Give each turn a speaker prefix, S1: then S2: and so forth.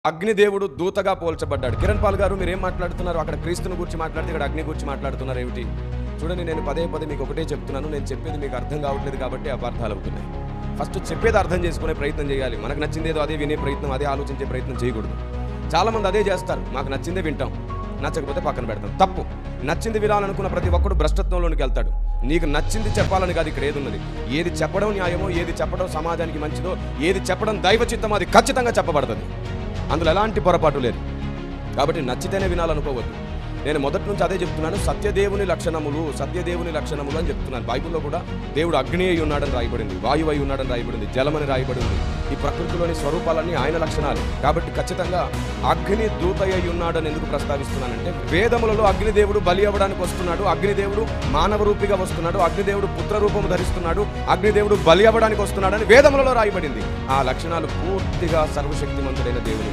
S1: అగ్నిదేవుడు దూతగా పోల్చబడ్డాడు. కిరణ్ పాల్ గారు మీరేం మాట్లాడుతున్నారు? అక్కడ క్రీస్తుని గురించి మాట్లాడితే ఇక్కడ అగ్ని గురించి మాట్లాడుతున్నారు ఏమిటి? చూడండి, నేను పదే మీకు ఒకటే చెప్తున్నాను. నేను చెప్పేది మీకు అర్థం కావట్లేదు కాబట్టి అపార్థాలు అవుతున్నాయి. ఫస్ట్ చెప్పేది అర్థం చేసుకునే ప్రయత్నం చేయాలి. మనకు నచ్చిందేదో అదే వినే ప్రయత్నం, అదే ఆలోచించే ప్రయత్నం చేయకూడదు. చాలామంది అదే చేస్తారు. మాకు నచ్చిందే వింటాం, నచ్చకపోతే పక్కన పెడతాం. తప్పు. నచ్చింది వినాలనుకున్న ప్రతి ఒక్కడు భ్రష్టత్వంలోనికి వెళ్తాడు. నీకు నచ్చింది చెప్పాలని కాదు ఇక్కడ ఏది ఉన్నది. ఏది చెప్పడం న్యాయమో, ఏది చెప్పడం సమాజానికి మంచిదో, ఏది చెప్పడం దైవ చిత్తమో అది ఖచ్చితంగా చెప్పబడుతుంది. అందులో ఎలాంటి పొరపాటు లేదు. కాబట్టి నచ్చితేనే వినాలనుకోవద్దు. నేను మొదటి నుంచి అదే చెప్తున్నాను. సత్యదేవుని లక్షణములు అని చెప్తున్నాను. బైబిల్లో కూడా దేవుడు అగ్ని అయి ఉన్నాడని రాయబడింది, వాయువు అయి ఉన్నాడని రాయబడింది, జలమని రాయబడింది. ఈ ప్రకృతిలోని స్వరూపాలన్నీ ఆయన లక్షణాలు. కాబట్టి ఖచ్చితంగా అగ్ని దూత అయి ఉన్నాడని ఎందుకు ప్రస్తావిస్తున్నానంటే, వేదములలో అగ్నిదేవుడు బలి అవ్వడానికి వస్తున్నాడు, అగ్నిదేవుడు మానవ రూపిగా వస్తున్నాడు, అగ్నిదేవుడు పుత్ర రూపము ధరిస్తున్నాడు, అగ్నిదేవుడు బలి అవ్వడానికి వస్తున్నాడని వేదములలో రాయబడింది. ఆ లక్షణాలు పూర్తిగా సర్వశక్తిమంతుడైన దేవుని